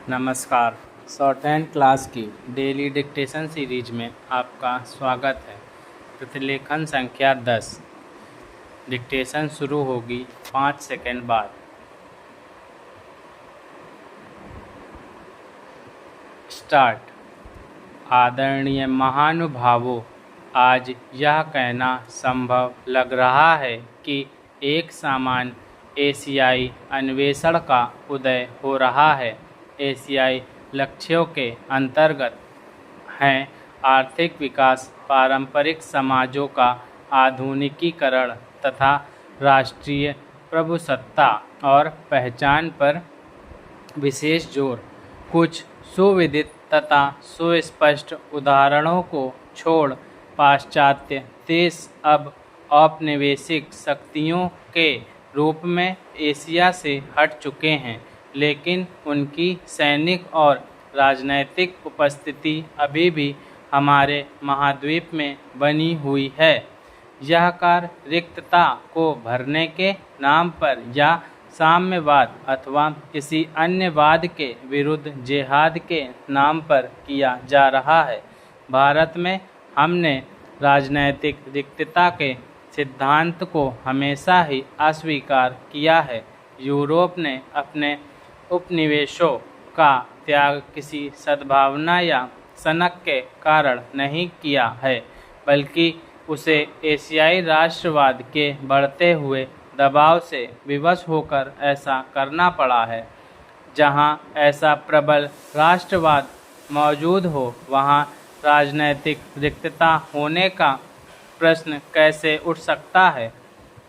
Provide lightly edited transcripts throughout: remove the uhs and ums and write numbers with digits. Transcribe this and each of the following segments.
नमस्कार। Short hand class की daily dictation series में आपका स्वागत है। प्रतिलेखन संख्या 10। डिक्टेशन शुरू होगी 5 सेकंड बाद। स्टार्ट। आदरणीय महानुभावों, आज यह कहना संभव लग रहा है कि एक सामान्य एशियाई अन्वेषण का उदय हो रहा है। एशियाई लक्ष्यों के अंतर्गत हैं आर्थिक विकास, पारंपरिक समाजों का आधुनिकीकरण तथा राष्ट्रीय प्रभुसत्ता और पहचान पर विशेष जोर। कुछ सुविदित तथा सुस्पष्ट उदाहरणों को छोड़ पाश्चात्य देश अब औपनिवेशिक शक्तियों के रूप में एशिया से हट चुके हैं, लेकिन उनकी सैनिक और राजनैतिक उपस्थिति अभी भी हमारे महाद्वीप में बनी हुई है। यह कार्य रिक्तता को भरने के नाम पर या साम्यवाद अथवा किसी अन्य वाद के विरुद्ध जिहाद के नाम पर किया जा रहा है। भारत में हमने राजनैतिक रिक्तता के सिद्धांत को हमेशा ही अस्वीकार किया है। यूरोप ने अपने उपनिवेशों का त्याग किसी सद्भावना या सनक के कारण नहीं किया है, बल्कि उसे एशियाई राष्ट्रवाद के बढ़ते हुए दबाव से विवश होकर ऐसा करना पड़ा है। जहां ऐसा प्रबल राष्ट्रवाद मौजूद हो, वहां राजनैतिक रिक्तता होने का प्रश्न कैसे उठ सकता है।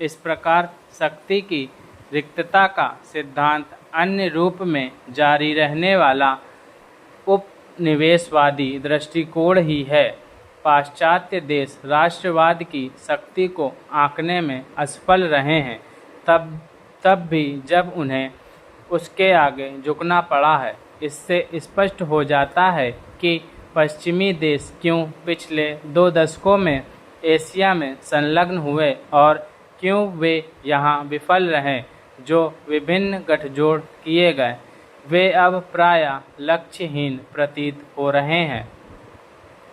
इस प्रकार शक्ति की रिक्तता का सिद्धांत अन्य रूप में जारी रहने वाला उपनिवेशवादी दृष्टिकोण ही है। पाश्चात्य देश राष्ट्रवाद की शक्ति को आंकने में असफल रहे हैं, तब भी जब उन्हें उसके आगे झुकना पड़ा है। इससे स्पष्ट हो जाता है कि पश्चिमी देश क्यों पिछले 2 दशकों में एशिया में संलग्न हुए और क्यों वे यहाँ विफल रहे। जो विभिन्न गठजोड़ किए गए, वे अब प्रायः लक्ष्यहीन प्रतीत हो रहे हैं।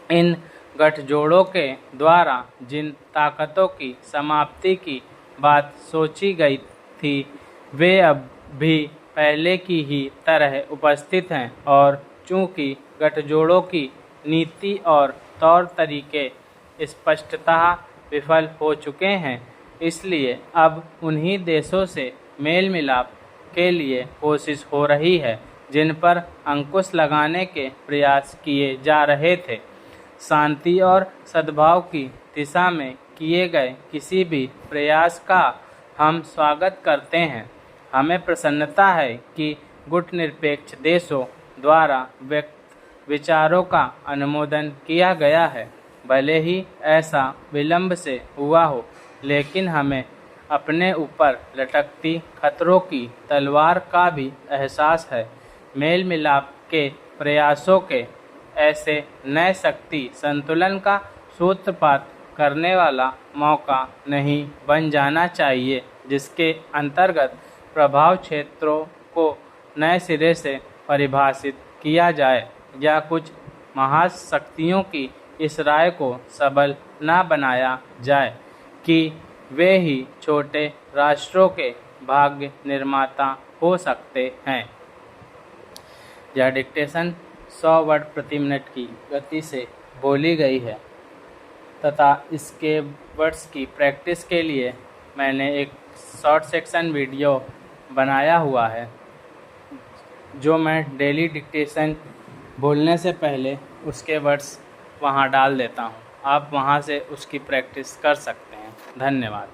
इन गठजोड़ों के द्वारा जिन ताकतों की समाप्ति की बात सोची गई थी, वे अब भी पहले की ही तरह उपस्थित हैं, और चूंकि गठजोड़ों की नीति और तौर तरीके स्पष्टतः विफल हो चुके हैं, इसलिए अब उन्हीं देशों से मेल मिलाप के लिए कोशिश हो रही है जिन पर अंकुश लगाने के प्रयास किए जा रहे थे। शांति और सद्भाव की दिशा में किए गए किसी भी प्रयास का हम स्वागत करते हैं। हमें प्रसन्नता है कि गुटनिरपेक्ष देशों द्वारा व्यक्त विचारों का अनुमोदन किया गया है। भले ही ऐसा विलंब से हुआ हो, लेकिन हमें अपने ऊपर लटकती खतरों की तलवार का भी एहसास है। मेल मिलाप के प्रयासों के ऐसे नए शक्ति संतुलन का सूत्रपात करने वाला मौका नहीं बन जाना चाहिए, जिसके अंतर्गत प्रभाव क्षेत्रों को नए सिरे से परिभाषित किया जाए या कुछ महाशक्तियों की इस राय को सबल न बनाया जाए कि वे ही छोटे राष्ट्रों के भाग्य निर्माता हो सकते हैं। यह डिक्टेशन 100 वर्ड प्रति मिनट की गति से बोली गई है तथा इसके वर्ड्स की प्रैक्टिस के लिए मैंने एक शॉर्ट सेक्शन वीडियो बनाया हुआ है, जो मैं डेली डिक्टेशन बोलने से पहले उसके वर्ड्स वहां डाल देता हूं। आप वहां से उसकी प्रैक्टिस कर सकते हैं। धन्यवाद।